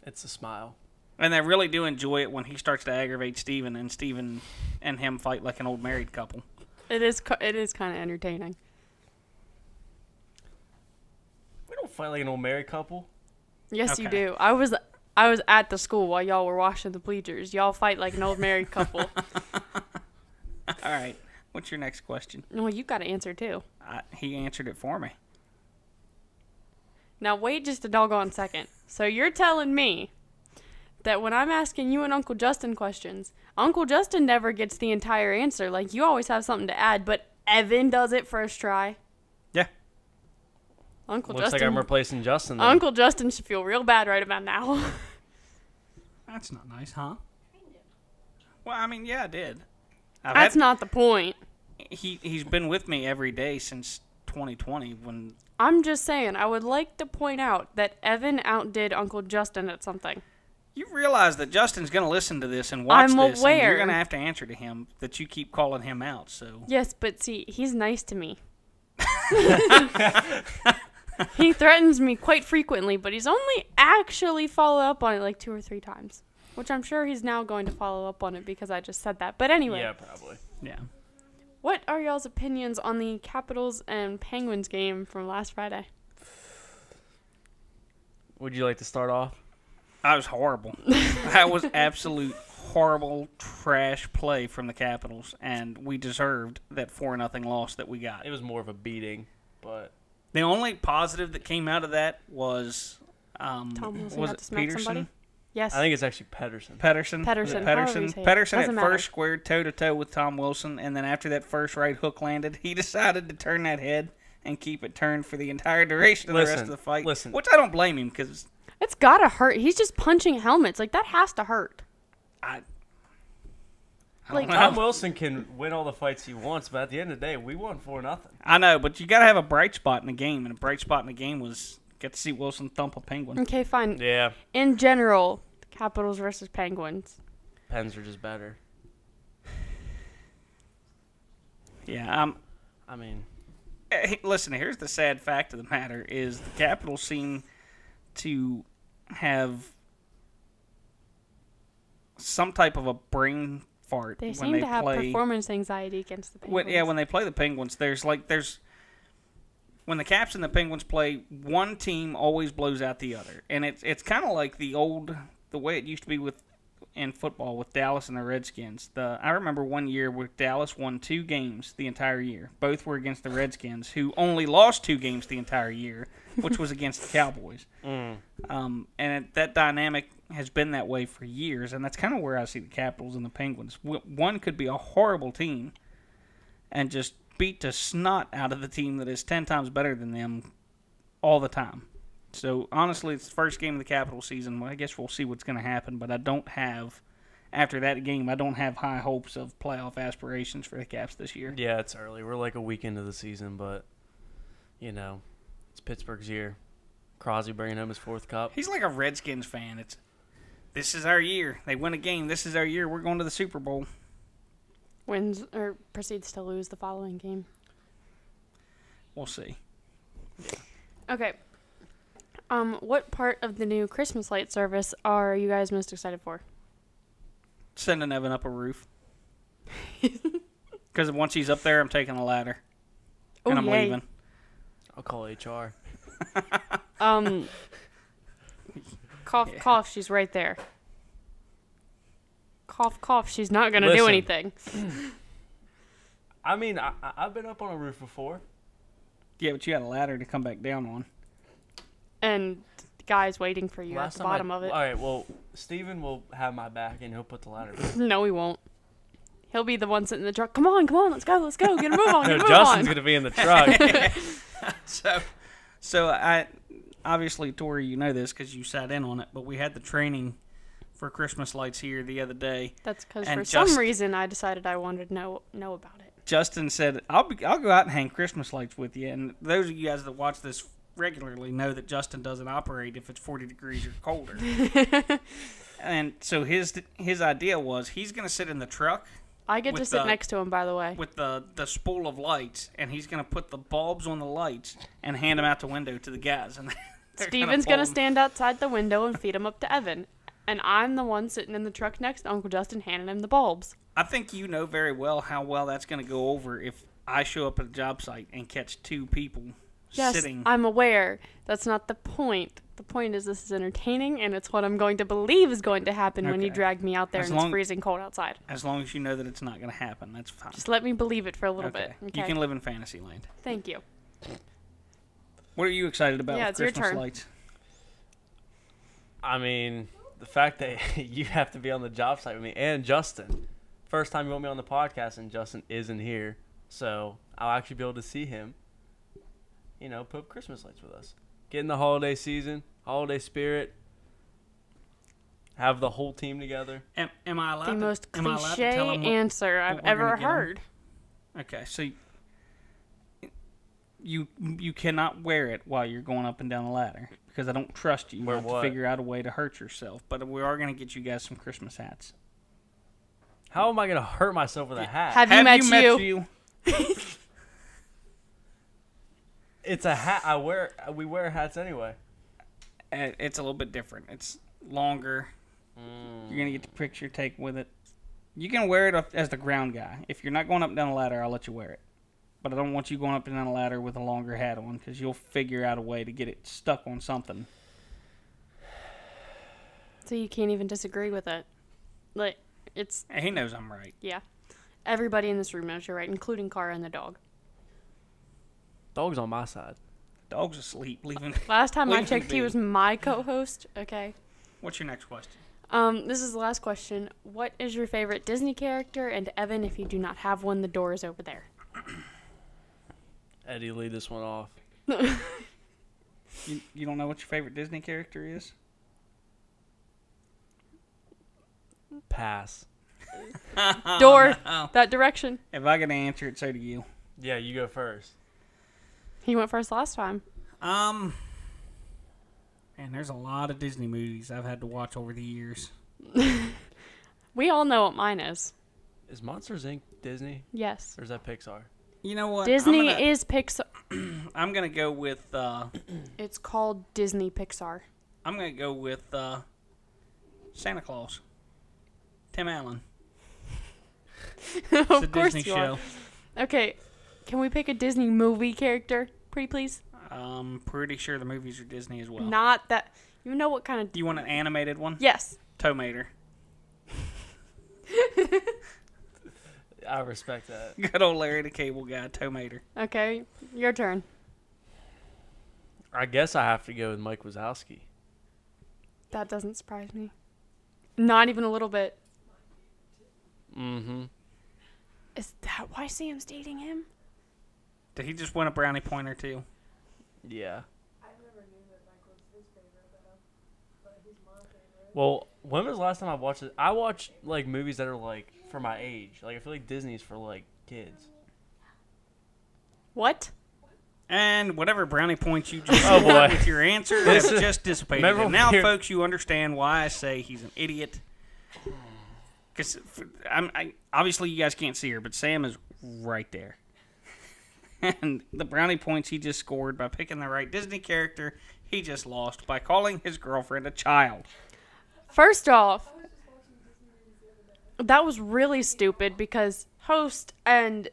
Speaker 3: It's a smile.
Speaker 4: And they really do enjoy it when he starts to aggravate Steven, and Steven and him fight like an old married couple.
Speaker 1: It is kind of entertaining.
Speaker 3: We don't fight like an old married couple.
Speaker 1: Yes,
Speaker 4: Okay.
Speaker 1: you do. I was at the school while y'all were washing the bleachers. Y'all fight like an old married couple.
Speaker 4: All right. What's your next question?
Speaker 1: Well, you got to answer too.
Speaker 4: He answered it for me.
Speaker 1: Now wait just a doggone second. So you're telling me that when I'm asking you and Uncle Justin questions, Uncle Justin never gets the entire answer. Like, you always have something to add, but Evan does it first try.
Speaker 4: Yeah.
Speaker 3: Looks like I'm replacing Justin then.
Speaker 1: Uncle Justin should feel real bad right about now.
Speaker 4: That's not nice, huh? Well, yeah, I did.
Speaker 1: That's not the point.
Speaker 4: He's been with me every day since 2020 when...
Speaker 1: I'm just saying, I would like to point out that Evan outdid Uncle Justin at something.
Speaker 4: You realize that Justin's going to listen to this and watch this,
Speaker 1: aware.
Speaker 4: and you're going to have to answer to him that you keep calling him out. So
Speaker 1: yes, but see, he's nice to me. He threatens me quite frequently, but he's only actually followed up on it like 2 or 3 times, which I'm sure he's now going to follow up on it because I just said that. But anyway.
Speaker 3: Yeah, probably.
Speaker 4: Yeah.
Speaker 1: What are y'all's opinions on the Capitals and Penguins game from last Friday?
Speaker 3: Would you like to start off?
Speaker 4: That was horrible. That was absolute horrible trash play from the Capitals, and we deserved that 4-0 loss that we got.
Speaker 3: It was more of a beating, but
Speaker 4: the only positive that came out of that was
Speaker 1: Tom Wilson
Speaker 4: was
Speaker 1: got
Speaker 4: it
Speaker 1: to smack
Speaker 4: Peterson?
Speaker 1: somebody? Yes.
Speaker 3: I think it's actually Pedersen.
Speaker 4: Pedersen.
Speaker 1: Pedersen.
Speaker 4: Pedersen at
Speaker 1: Doesn't matter.
Speaker 4: first squared toe-to-toe with Tom Wilson, and then after that first right hook landed, he decided to turn that head and keep it turned for the entire duration of the rest of the fight.
Speaker 3: Listen.
Speaker 4: Which I don't blame him, because...
Speaker 1: It's gotta hurt. He's just punching helmets. Like, that has to hurt.
Speaker 4: I
Speaker 1: Like,
Speaker 4: don't know.
Speaker 3: Tom Wilson can win all the fights he wants, but at the end of the day, we won 4-0.
Speaker 4: I know, but you got to have a bright spot in the game, and a bright spot in the game was get to see Wilson thump a Penguin.
Speaker 1: Okay, fine.
Speaker 3: Yeah.
Speaker 1: In general, Capitals versus Penguins.
Speaker 3: Pens are just better.
Speaker 4: Yeah,
Speaker 3: I mean,
Speaker 4: hey, listen, here's the sad fact of the matter is the Capitals seem to have some type of a brain fart
Speaker 1: They
Speaker 4: when
Speaker 1: seem
Speaker 4: they
Speaker 1: to have
Speaker 4: play.
Speaker 1: performance anxiety against the Penguins.
Speaker 4: When they play the Penguins, there's when the Caps and the Penguins play, one team always blows out the other, and it's kind of like the way it used to be in football with Dallas and the Redskins. I remember one year where Dallas won 2 games the entire year. Both were against the Redskins, who only lost 2 games the entire year, which was against the Cowboys. That dynamic has been that way for years, and that's kind of where I see the Capitals and the Penguins. One could be a horrible team and just beat the snot out of the team that is 10 times better than them all the time. So, honestly, it's the first game of the Capital season. Well, I guess we'll see what's going to happen, but after that game, I don't have high hopes of playoff aspirations for the Caps this year.
Speaker 3: yeah, it's early. We're like a week into the season, but, it's Pittsburgh's year. Crosby bringing home his 4th cup.
Speaker 4: He's like a Redskins fan. This is our year. They win a game. This is our year. We're going to the Super Bowl.
Speaker 1: Wins or proceeds to lose the following game.
Speaker 4: We'll see.
Speaker 1: Okay. What part of the new Christmas light service are you guys most excited for?
Speaker 4: Sending Evan up a roof. Because once he's up there, I'm taking a ladder. And I'm leaving.
Speaker 3: I'll call HR.
Speaker 1: Cough,
Speaker 4: Yeah.
Speaker 1: cough, she's right there. Cough, cough, she's not going to do
Speaker 3: Listen.
Speaker 1: anything.
Speaker 3: I mean, I've been up on a roof before.
Speaker 4: Yeah, but you had a ladder to come back down on.
Speaker 1: And the guy's waiting for you at the bottom of it.
Speaker 3: All right, well, Steven will have my back, and he'll put the ladder back.
Speaker 1: No, he won't. He'll be the one sitting in the truck. Come on, let's go, get a move on,
Speaker 3: No,
Speaker 1: get a move
Speaker 3: Justin's
Speaker 1: on.
Speaker 3: going to be in the truck.
Speaker 4: So I obviously, Tori, you know this because you sat in on it, but we had the training for Christmas lights here the other day.
Speaker 1: That's because
Speaker 4: And
Speaker 1: for some reason I decided I wanted to know about it.
Speaker 4: Justin said, "I'll go out and hang Christmas lights with you." And those of you guys that watch this regularly know that Justin doesn't operate if it's 40 degrees or colder. And so his idea was he's going to sit in the truck.
Speaker 1: I get to sit next to him, by the way.
Speaker 4: With the spool of lights, and he's going to put the bulbs on the lights and hand them out the window to the guys. And
Speaker 1: Steven's going to stand outside the window and feed them up to Evan. And I'm the one sitting in the truck next to Uncle Justin handing him the bulbs.
Speaker 4: I think you know very well how well that's going to go over if I show up at a job site and catch 2 people sitting.
Speaker 1: Yes, I'm aware. That's not the point. The point is this is entertaining, and it's what I'm going to believe is going to happen when you drag me out there and it's freezing cold outside.
Speaker 4: As long as you know that it's not going to happen, that's fine.
Speaker 1: Just let me believe it for a little bit. Okay?
Speaker 4: You can live in fantasy land.
Speaker 1: Thank you.
Speaker 4: What are you excited about with
Speaker 1: it's your
Speaker 4: Christmas
Speaker 1: turn.
Speaker 4: lights?
Speaker 3: I mean, the fact that you have to be on the job site with me and Justin. First time you want me on the podcast, and Justin isn't here. So I'll actually be able to see him, put up Christmas lights with us. Get in the holiday season, holiday spirit, have the whole team together.
Speaker 4: Am I allowed
Speaker 1: The most
Speaker 4: am I allowed to
Speaker 1: cliche
Speaker 4: tell them
Speaker 1: answer I've
Speaker 4: what we're
Speaker 1: ever
Speaker 4: gonna get 'em?
Speaker 1: heard.
Speaker 4: Okay, so you cannot wear it while you're going up and down the ladder because I don't trust you. You have to figure out a way to hurt yourself. But we are going to get you guys some Christmas hats.
Speaker 3: How am I going to hurt myself with a hat?
Speaker 1: Have you met you?
Speaker 3: It's a hat. We wear hats anyway.
Speaker 4: It's a little bit different. It's longer. You're going to get the picture taken with it. You can wear it as the ground guy. If you're not going up and down the ladder, I'll let you wear it. But I don't want you going up and down the ladder with a longer hat on because you'll figure out a way to get it stuck on something.
Speaker 1: So you can't even disagree with it. Like, it's...
Speaker 4: He knows I'm right.
Speaker 1: Yeah. Everybody in this room knows you're right, including Cara and the dog.
Speaker 3: Dog's on my side.
Speaker 4: Dog's asleep.
Speaker 1: Last time I checked, he was my co-host. Okay.
Speaker 4: What's your next question?
Speaker 1: This is the last question. What is your favorite Disney character? And Evan, if you do not have one, the door is over there.
Speaker 3: Eddie, lead this one off.
Speaker 4: You don't know what your favorite Disney character is?
Speaker 3: Pass.
Speaker 1: Door. No. That direction.
Speaker 4: If I can answer it, so do you.
Speaker 3: Yeah, you go first.
Speaker 1: He went first last time.
Speaker 4: Man, there's a lot of Disney movies I've had to watch over the years.
Speaker 1: We all know what mine is.
Speaker 3: Is Monsters, Inc. Disney?
Speaker 1: Yes.
Speaker 3: Or is that Pixar?
Speaker 4: You know what?
Speaker 1: Disney is Pixar.
Speaker 4: I'm going to go with...
Speaker 1: It's called Disney Pixar.
Speaker 4: I'm going to go with Santa Claus. Tim Allen. It's a Disney show.
Speaker 1: Okay, can we pick a Disney movie character, pretty please?
Speaker 4: I'm pretty sure the movies are Disney as well.
Speaker 1: Not that... You know what kind of...
Speaker 4: You want an animated one?
Speaker 1: Yes.
Speaker 4: Tomater.
Speaker 3: I respect that.
Speaker 4: Good old Larry the Cable Guy, Tomater.
Speaker 1: Okay, your turn.
Speaker 3: I guess I have to go with Mike Wazowski.
Speaker 1: That doesn't surprise me. Not even a little bit.
Speaker 3: Mm-hmm.
Speaker 1: Is that why Sam's dating him?
Speaker 4: Did he just win a brownie point or two?
Speaker 3: Yeah.
Speaker 2: I never knew that Mike was his favorite, though. But he's my favorite.
Speaker 3: Well, when was the last time I watched it? I watch, like, movies that are, like, for my age. Like, I feel like Disney's for, like, kids.
Speaker 1: What?
Speaker 4: And whatever brownie points you just scored with your answer has just dissipated. And now, folks, you understand why I say he's an idiot. Because obviously you guys can't see her, but Sam is right there. And the brownie points he just scored by picking the right Disney character, he just lost by calling his girlfriend a child.
Speaker 1: First off, that was really stupid because host and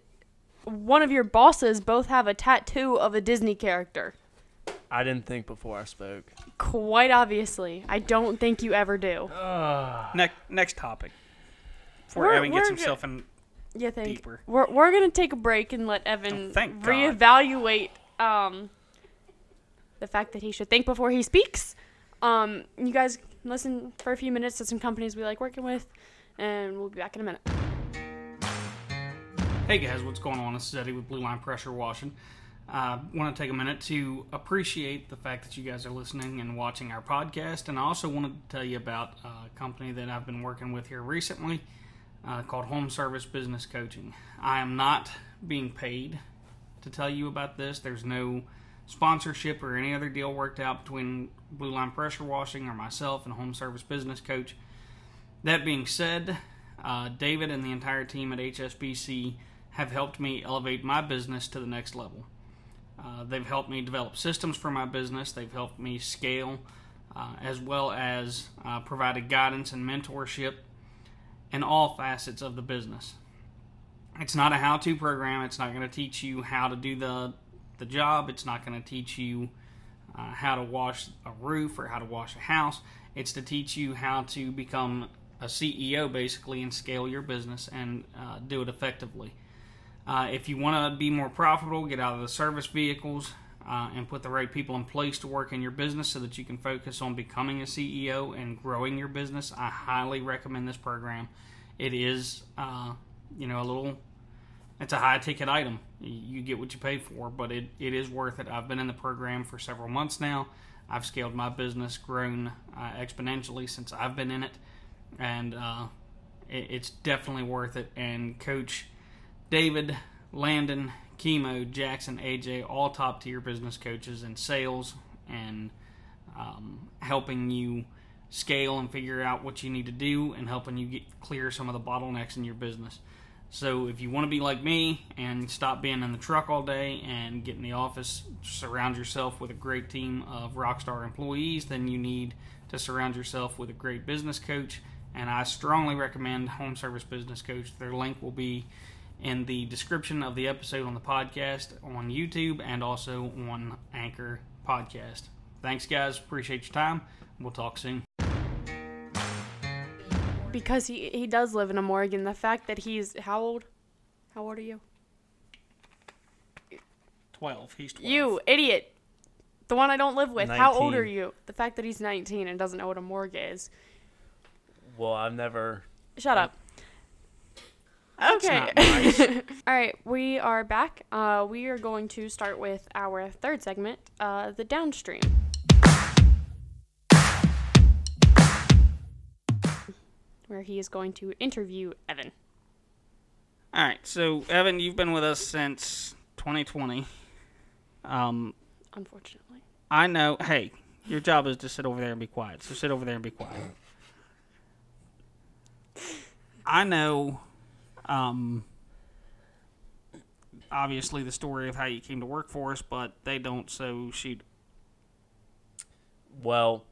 Speaker 1: one of your bosses both have a tattoo of a Disney character.
Speaker 3: I didn't think before I spoke.
Speaker 1: Quite obviously. I don't think you ever do.
Speaker 4: Next topic. Before Evan gets himself in deeper.
Speaker 1: We're going to take a break and let Evan reevaluate the fact that he should think before he speaks. You guys listen for a few minutes to some companies we like working with, and we'll be back in a minute.
Speaker 4: Hey guys, what's going on? This is Eddie with Blue Line Pressure Washing. I want to take a minute to appreciate the fact that you guys are listening and watching our podcast, and I also wanted to tell you about a company that I've been working with here recently called Home Service Business Coaching. I am not being paid to tell you about this. There's no sponsorship or any other deal worked out between Blue Line Pressure Washing or myself and Home Service Business Coach. That being said, David and the entire team at HSBC have helped me elevate my business to the next level. They've helped me develop systems for my business. They've helped me scale, as well as provided guidance and mentorship in all facets of the business. It's not a how-to program. It's not going to teach you how to do the job. It's not going to teach you how to wash a roof or how to wash a house. It's to teach you how to become a CEO, basically, and scale your business and do it effectively. If you want to be more profitable, get out of the service vehicles and put the right people in place to work in your business so that you can focus on becoming a CEO and growing your business, I highly recommend this program. It is, it's a high-ticket item. You get what you pay for, but it is worth it. I've been in the program for several months now. I've scaled my business, grown exponentially since I've been in it, and it's definitely worth it. And Coach David, Landon, Chemo, Jackson, AJ, all top-tier business coaches in sales and helping you scale and figure out what you need to do and helping you clear some of the bottlenecks in your business. So if you want to be like me and stop being in the truck all day and get in the office, surround yourself with a great team of rockstar employees, then you need to surround yourself with a great business coach. And I strongly recommend Home Service Business Coach. Their link will be in the description of the episode on the podcast on YouTube and also on Anchor Podcast. Thanks, guys. Appreciate your time. We'll talk soon.
Speaker 1: Because he does live in a morgue, and the fact that he's... How old? How old are you?
Speaker 4: 12. He's 12.
Speaker 1: You idiot. The one I don't live with.
Speaker 3: 19.
Speaker 1: How old are you? The fact that he's 19 and doesn't know what a morgue is.
Speaker 3: Well, I've never...
Speaker 1: Shut up. Okay.
Speaker 4: Not nice.
Speaker 1: All right, we are back. We are going to start with our third segment, the downstream. Where he is going to interview Evan.
Speaker 4: All right, so Evan, you've been with us since 2020.
Speaker 1: Unfortunately.
Speaker 4: I know. Hey, your job is to sit over there and be quiet. So sit over there and be quiet. I know. Obviously, the story of how you came to work for us, but they don't. So shoot.
Speaker 3: Well,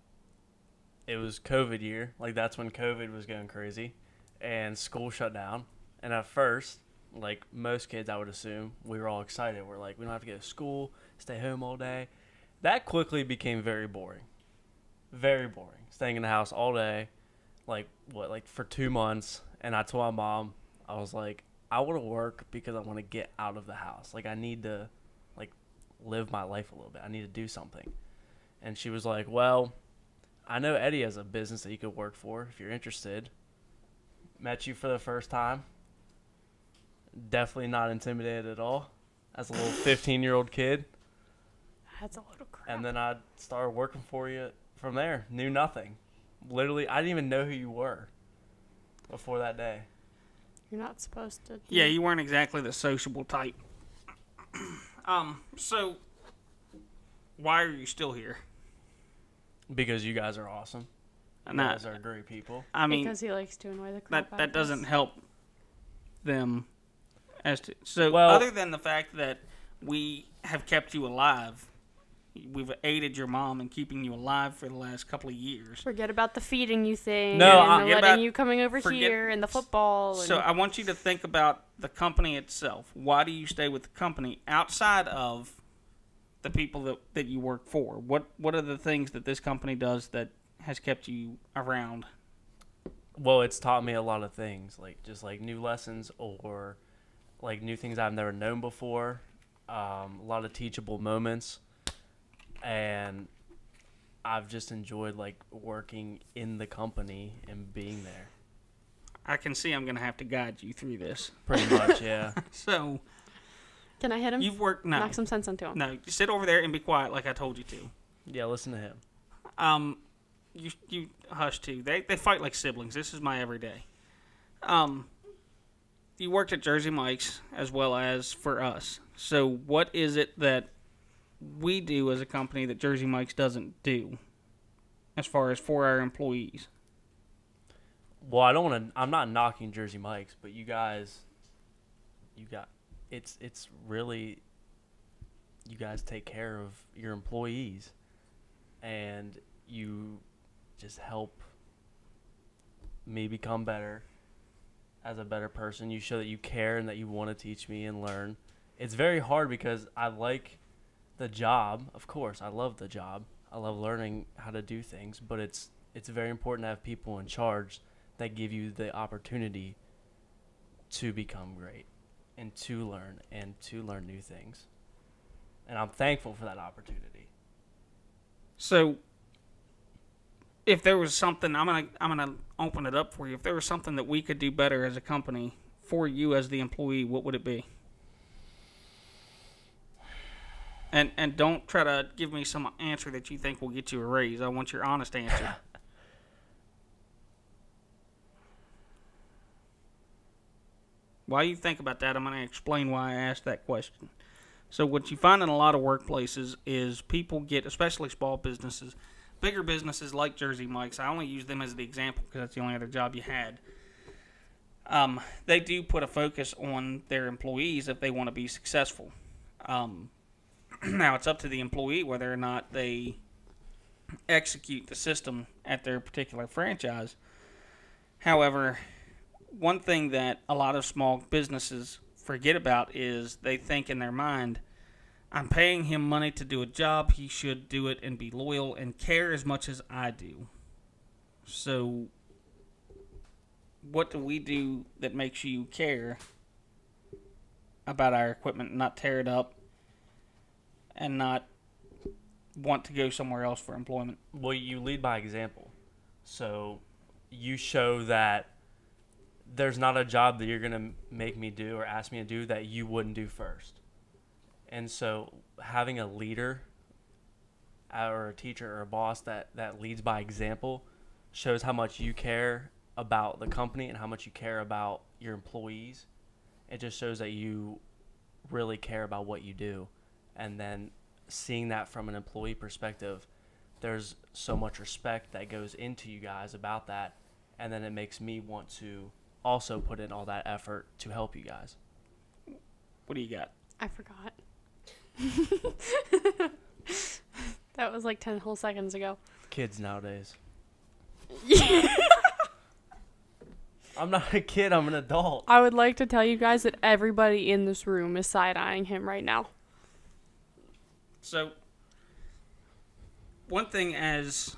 Speaker 3: it was COVID year. Like, that's when COVID was going crazy. And school shut down. And at first, like most kids, I would assume, we were all excited. We're like, we don't have to go to school, stay home all day. That quickly became very boring. Very boring. Staying in the house all day, like for 2 months. And I told my mom, I was like, I want to work because I want to get out of the house. Like, I need to, like, live my life a little bit. I need to do something. And she was like, well, I know Eddie has a business that you could work for if you're interested. Met you for the first time. Definitely not intimidated at all as a little 15-year-old kid.
Speaker 1: That's a little crap.
Speaker 3: And then I started working for you from there. Knew nothing. Literally, I didn't even know who you were before that day.
Speaker 1: You're not supposed to.
Speaker 4: Yeah, you weren't exactly the sociable type. So why are you still here?
Speaker 3: Because you guys are awesome. You guys are great people.
Speaker 4: I mean,
Speaker 1: because he likes to annoy the crap out
Speaker 4: that
Speaker 1: of
Speaker 4: doesn't
Speaker 1: us.
Speaker 4: help them. So
Speaker 3: Well,
Speaker 4: other than the fact that we have kept you alive, we've aided your mom in keeping you alive for the last couple of years.
Speaker 1: Forget about the feeding you thing.
Speaker 3: No,
Speaker 1: and the
Speaker 4: forget
Speaker 1: letting
Speaker 4: about-
Speaker 1: you coming over here and the football. And
Speaker 4: So I want you to think about the company itself. Why do you stay with the company outside of the people that you work for? What are the things that this company does that has kept you around?
Speaker 3: Well, it's taught me a lot of things, like just like new lessons or like new things I've never known before. A lot of teachable moments, and I've just enjoyed like working in the company and being there.
Speaker 4: I can see I'm going to have to guide you through this.
Speaker 3: Pretty much, yeah.
Speaker 4: So
Speaker 1: can I hit him?
Speaker 4: you've worked
Speaker 1: Knock some sense into him.
Speaker 4: No, you sit over there and be quiet like I told you to.
Speaker 3: Yeah, listen to him.
Speaker 4: You hush too. They fight like siblings. This is my everyday. You worked at Jersey Mike's as well as for us. So what is it that we do as a company that Jersey Mike's doesn't do as far as for our employees?
Speaker 3: Well, I'm not knocking Jersey Mike's, but it's really, you guys take care of your employees, and you just help me become better as a better person. You show that you care and that you want to teach me and learn. It's very hard because I like the job. Of course, I love the job. I love learning how to do things, but it's very important to have people in charge that give you the opportunity to become great and to learn new things. And I'm thankful for that opportunity.
Speaker 4: So if there was something, I'm gonna open it up for you. If there was something that we could do better as a company for you as the employee, what would it be? And don't try to give me some answer that you think will get you a raise. I want your honest answer. While you think about that, I'm going to explain why I asked that question. So what you find in a lot of workplaces is people get, especially small businesses, bigger businesses like Jersey Mike's. I only use them as the example because that's the only other job you had. They do put a focus on their employees if they want to be successful. Now, it's up to the employee whether or not they execute the system at their particular franchise. However, one thing that a lot of small businesses forget about is they think in their mind, I'm paying him money to do a job, he should do it and be loyal and care as much as I do. So, what do we do that makes you care about our equipment, not tear it up, and not want to go somewhere else for employment?
Speaker 3: Well, you lead by example. So, you show that there's not a job that you're going to make me do or ask me to do that you wouldn't do first. And so having a leader or a teacher or a boss that leads by example shows how much you care about the company and how much you care about your employees. It just shows that you really care about what you do. And then seeing that from an employee perspective, there's so much respect that goes into you guys about that. And then it makes me want to also put in all that effort to help you guys.
Speaker 4: What do you got?
Speaker 1: I forgot. That was like 10 whole seconds ago.
Speaker 3: Kids nowadays.
Speaker 1: Yeah.
Speaker 3: I'm not a kid, I'm an adult.
Speaker 1: I would like to tell you guys that everybody in this room is side-eyeing him right now.
Speaker 4: So, one thing as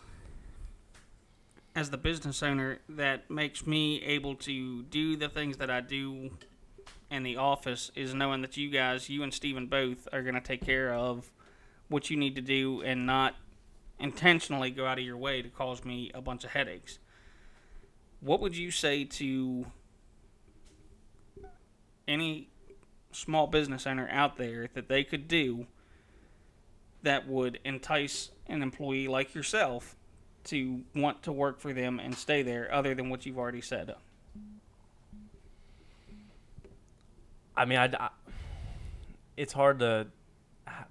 Speaker 4: the business owner that makes me able to do the things that I do in the office is knowing that you and Steven both, are going to take care of what you need to do and not intentionally go out of your way to cause me a bunch of headaches. What would you say to any small business owner out there that they could do that would entice an employee like yourself to want to work for them and stay there, other than what you've already said?
Speaker 3: I mean, it's hard to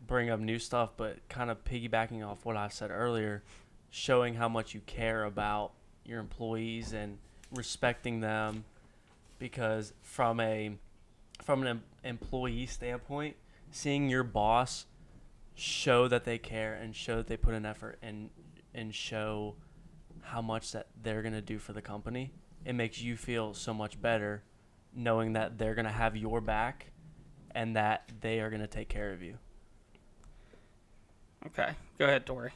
Speaker 3: bring up new stuff, but kind of piggybacking off what I said earlier, showing how much you care about your employees and respecting them, because from an employee standpoint, seeing your boss show that they care and show that they put in effort and show how much that they're going to do for the company, it makes you feel so much better knowing that they're going to have your back and that they are going to take care of you.
Speaker 4: Okay. Go ahead, Tori.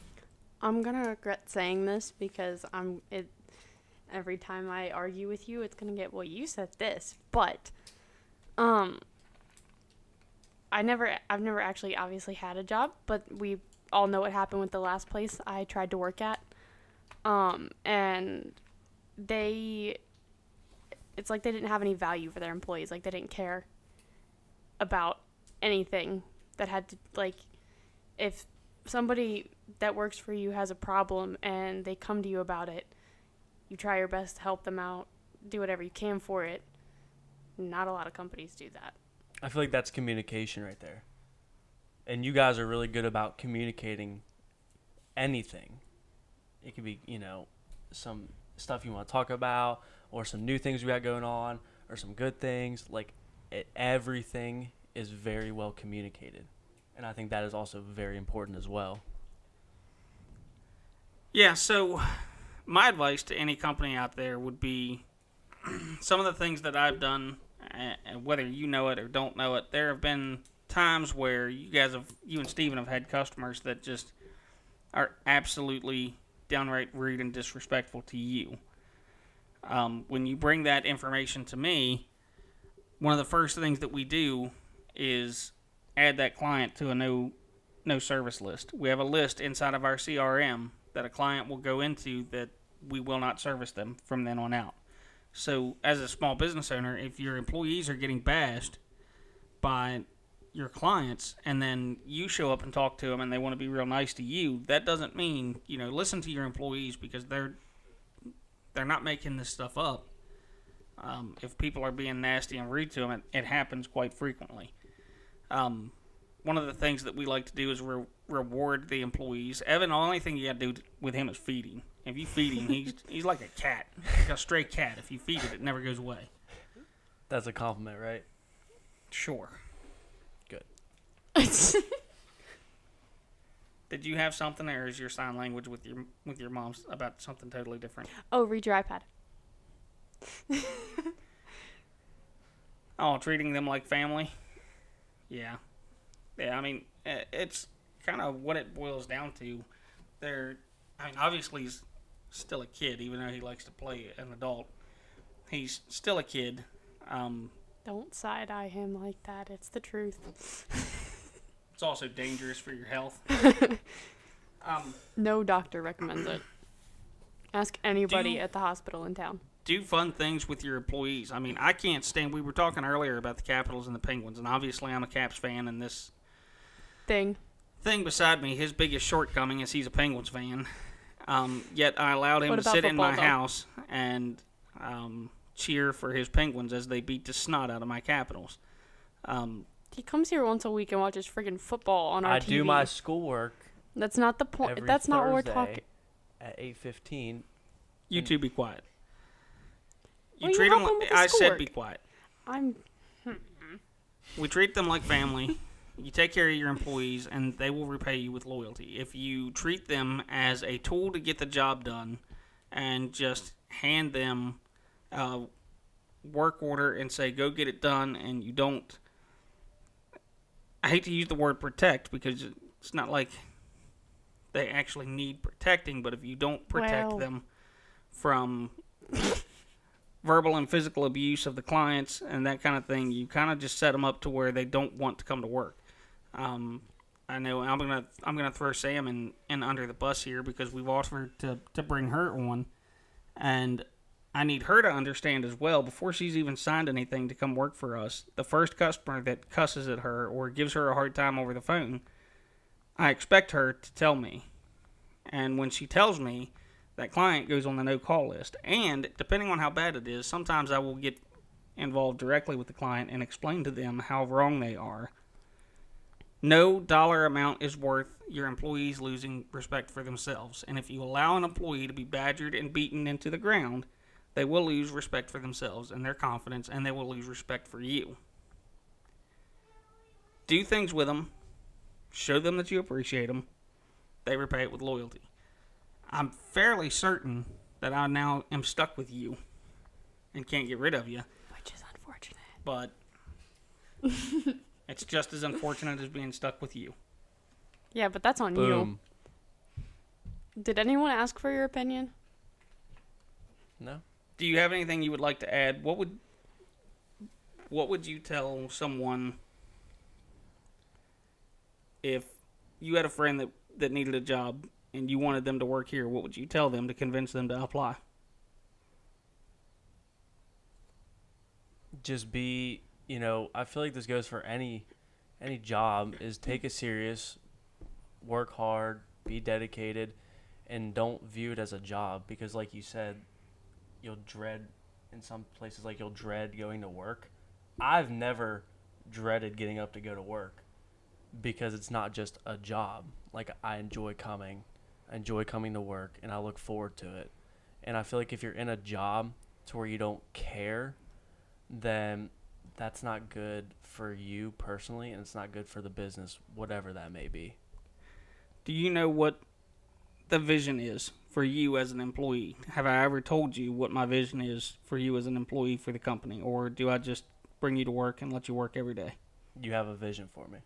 Speaker 1: I'm going to regret saying this because every time I argue with you, it's going to get, well, you said this, but I've never actually obviously had a job, but we all know what happened with the last place I tried to work at. And it's like they didn't have any value for their employees. Like, they didn't care about anything that had to, like, if somebody that works for you has a problem and they come to you about it, you try your best to help them out, do whatever you can for it. Not a lot of companies do that.
Speaker 3: I feel like that's communication right there. And you guys are really good about communicating anything. It could be, some stuff you want to talk about, or some new things we got going on, or some good things. Like, everything is very well communicated. And I think that is also very important as well.
Speaker 4: Yeah, so my advice to any company out there would be some of the things that I've done, whether you know it or don't know it. There have been times where you and Steven have had customers that just are absolutely downright rude and disrespectful to you. When you bring that information to me, one of the first things that we do is add that client to a no service list. We have a list inside of our CRM that a client will go into that we will not service them from then on out. So as a small business owner, if your employees are getting bashed by your clients and then you show up and talk to them and they want to be real nice to you, that doesn't mean, listen to your employees, because they're not making this stuff up. If people are being nasty and rude to him, it happens quite frequently. One of the things that we like to do is reward the employees. Evan, the only thing you got to do with him is feeding. If you feed him, he's like a cat, like a stray cat. If you feed it never goes away.
Speaker 3: That's a compliment, right?
Speaker 4: Sure.
Speaker 3: Good.
Speaker 4: Did you have something, or is your sign language with your mom about something totally different?
Speaker 1: Oh, read your iPad.
Speaker 4: Oh, treating them like family? Yeah. Yeah, I mean, it's kind of what it boils down to. Obviously he's still a kid, even though he likes to play an adult. He's still a kid.
Speaker 1: Don't side-eye him like that. It's the truth.
Speaker 4: It's also dangerous for your health.
Speaker 1: No doctor recommends it. Ask anybody at the hospital in town.
Speaker 4: Do fun things with your employees. I mean, I can't stand... We were talking earlier about the Capitals and the Penguins, and obviously I'm a Caps fan, and this... thing beside me, his biggest shortcoming is he's a Penguins fan. Yet I allowed him to sit in my house and cheer for his Penguins as they beat the snot out of my Capitals.
Speaker 1: He comes here once a week and watches friggin' football on our TV.
Speaker 3: I do my schoolwork.
Speaker 1: That's not the point. That's not what we're talking.
Speaker 3: At 8:15.
Speaker 4: You two be quiet. You
Speaker 1: Well,
Speaker 4: treat
Speaker 1: you
Speaker 4: them.
Speaker 1: help him with the
Speaker 4: I said
Speaker 1: schoolwork.
Speaker 4: be quiet. We treat them like family. You take care of your employees, and they will repay you with loyalty. If you treat them as a tool to get the job done and just hand them a work order and say, go get it done, and you don't... I hate to use the word protect because it's not like they actually need protecting, but if you don't protect them from verbal and physical abuse of the clients and that kind of thing, you kind of just set them up to where they don't want to come to work. I know I'm gonna throw Sam in under the bus here because we've offered to bring her on, and I need her to understand as well before she's even signed anything to come work for us. The first customer that cusses at her or gives her a hard time over the phone, I expect her to tell me, and when she tells me, that client goes on the no-call list. And depending on how bad it is, sometimes I will get involved directly with the client and explain to them how wrong they are. No dollar amount is worth your employees losing respect for themselves. And if you allow an employee to be badgered and beaten into the ground, they will lose respect for themselves and their confidence, and they will lose respect for you. Do things with them. Show them that you appreciate them. They repay it with loyalty. I'm fairly certain that I now am stuck with you and can't get rid of you.
Speaker 1: Which is unfortunate.
Speaker 4: But it's just as unfortunate as being stuck with you.
Speaker 1: Yeah, but that's on
Speaker 3: Boom.
Speaker 1: you. Did anyone ask for your opinion?
Speaker 3: No.
Speaker 4: Do you have anything you would like to add? What would you tell someone if you had a friend that needed a job and you wanted them to work here? What would you tell them to convince them to apply?
Speaker 3: Just be, I feel like this goes for any job, is take it serious, work hard, be dedicated, and don't view it as a job because, like you said, you'll dread, in some places, like you'll dread going to work. I've never dreaded getting up to go to work because it's not just a job. Like, I enjoy coming to work, and I look forward to it. And I feel like if you're in a job to where you don't care, then that's not good for you personally, and it's not good for the business, whatever that may be.
Speaker 4: Do you know what the vision is for you as an employee? Have I ever told you what my vision is for you as an employee for the company? Or do I just bring you to work and let you work every day?
Speaker 3: You have a vision for me.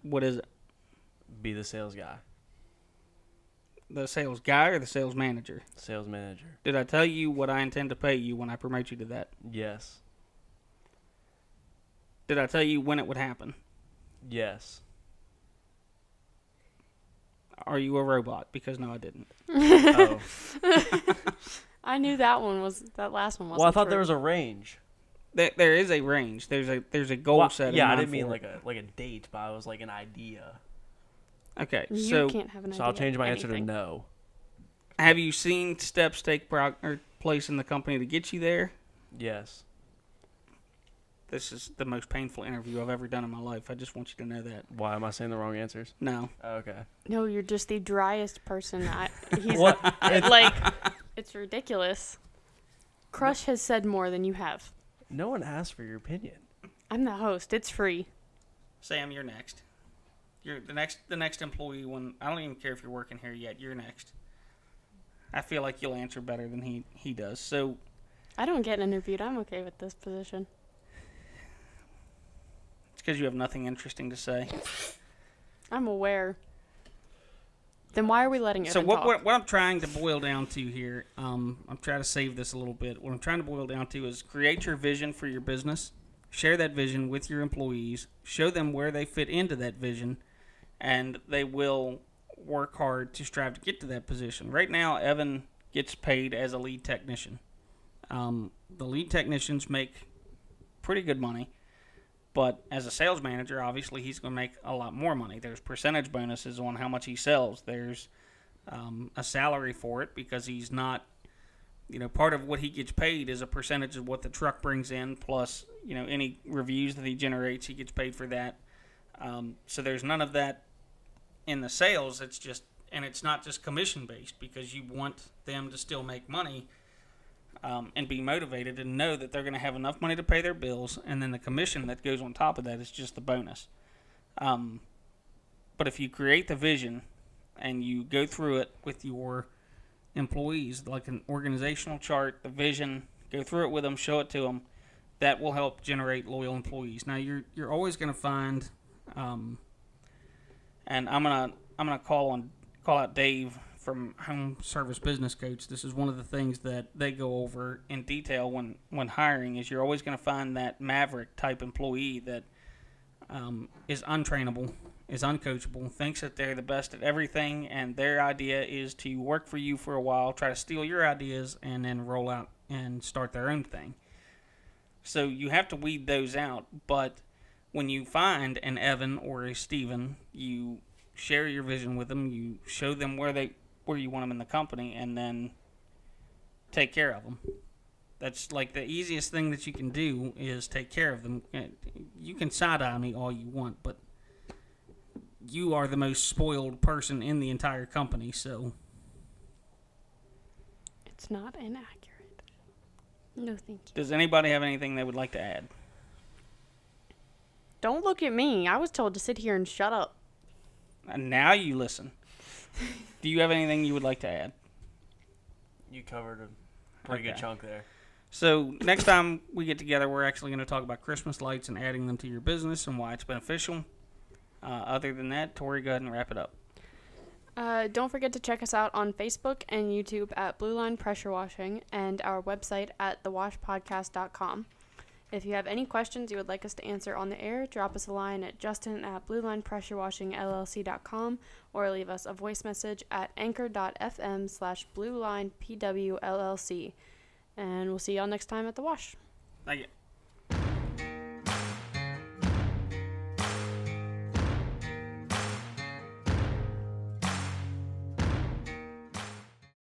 Speaker 4: What is it?
Speaker 3: Be the sales guy.
Speaker 4: The sales guy or the sales manager?
Speaker 3: Sales manager.
Speaker 4: Did I tell you what I intend to pay you when I promote you to that?
Speaker 3: Yes.
Speaker 4: Did I tell you when it would happen?
Speaker 3: Yes.
Speaker 4: Are you a robot? Because no, I didn't.
Speaker 3: Oh.
Speaker 1: I knew that last one wasn't
Speaker 3: Well, I thought
Speaker 1: true.
Speaker 3: there was a range.
Speaker 4: There is a range. There's a goal set.
Speaker 3: Yeah, I didn't mean like a date, but I was like an idea.
Speaker 4: Okay,
Speaker 1: You can't have an idea.
Speaker 3: So I'll change my answer to
Speaker 1: anything.
Speaker 3: no.
Speaker 4: have you seen steps take place in the company to get you there?
Speaker 3: Yes.
Speaker 4: This is the most painful interview I've ever done in my life. I just want you to know that.
Speaker 3: Why am I saying the wrong answers?
Speaker 4: No.
Speaker 3: Oh, okay.
Speaker 1: No, you're just the driest person. He's
Speaker 3: What?
Speaker 1: like, it's ridiculous. Crush has said more than you have.
Speaker 3: No one asked for your opinion.
Speaker 1: I'm the host. It's free.
Speaker 4: Sam, you're next. You're the next employee. When I don't even care if you're working here yet. You're next. I feel like you'll answer better than he does. So
Speaker 1: I don't get interviewed. I'm okay with this position.
Speaker 4: It's because you have nothing interesting to say.
Speaker 1: I'm aware. Then why are we letting it?
Speaker 4: So what I'm trying to boil down to here, I'm trying to save this a little bit. What I'm trying to boil down to is create your vision for your business, share that vision with your employees, show them where they fit into that vision, and they will work hard to strive to get to that position. Right now, Evan gets paid as a lead technician. The lead technicians make pretty good money. But as a sales manager, obviously, he's going to make a lot more money. There's percentage bonuses on how much he sells. There's a salary for it because he's not, part of what he gets paid is a percentage of what the truck brings in, plus, any reviews that he generates, he gets paid for that. So there's none of that in the sales. And it's not just commission-based because you want them to still make money. And be motivated and know that they're going to have enough money to pay their bills, and then the commission that goes on top of that is just the bonus. But if you create the vision and you go through it with your employees, like an organizational chart, the vision, go through it with them, show it to them, that will help generate loyal employees. Now you're always going to find, and I'm gonna call out Dave from Home Service Business Coach. This is one of the things that they go over in detail when hiring, is you're always going to find that maverick type employee that is untrainable, is uncoachable, thinks that they're the best at everything, and their idea is to work for you for a while, try to steal your ideas, and then roll out and start their own thing. So you have to weed those out, but when you find an Evan or a Steven, you share your vision with them, you show them where you want them in the company, and then take care of them. That's like the easiest thing that you can do is take care of them. You can side-eye me all you want, but you are the most spoiled person in the entire company, so.
Speaker 1: It's not inaccurate. No, thank you.
Speaker 4: Does anybody have anything they would like to add?
Speaker 1: Don't look at me. I was told to sit here and shut up.
Speaker 4: And now you listen. Do you have anything you would like to add?
Speaker 3: You covered a pretty good chunk there.
Speaker 4: So next time we get together, we're actually going to talk about Christmas lights and adding them to your business and why it's beneficial. Other than that, Tori, go ahead and wrap it up.
Speaker 1: Don't forget to check us out on Facebook and YouTube at Blue Line Pressure Washing and our website at thewashpodcast.com. If you have any questions you would like us to answer on the air, drop us a line at justin@bluelinepressurewashingllc.com or leave us a voice message at anchor.fm/bluelinepwllc. And we'll see y'all next time at The Wash.
Speaker 4: Thank you.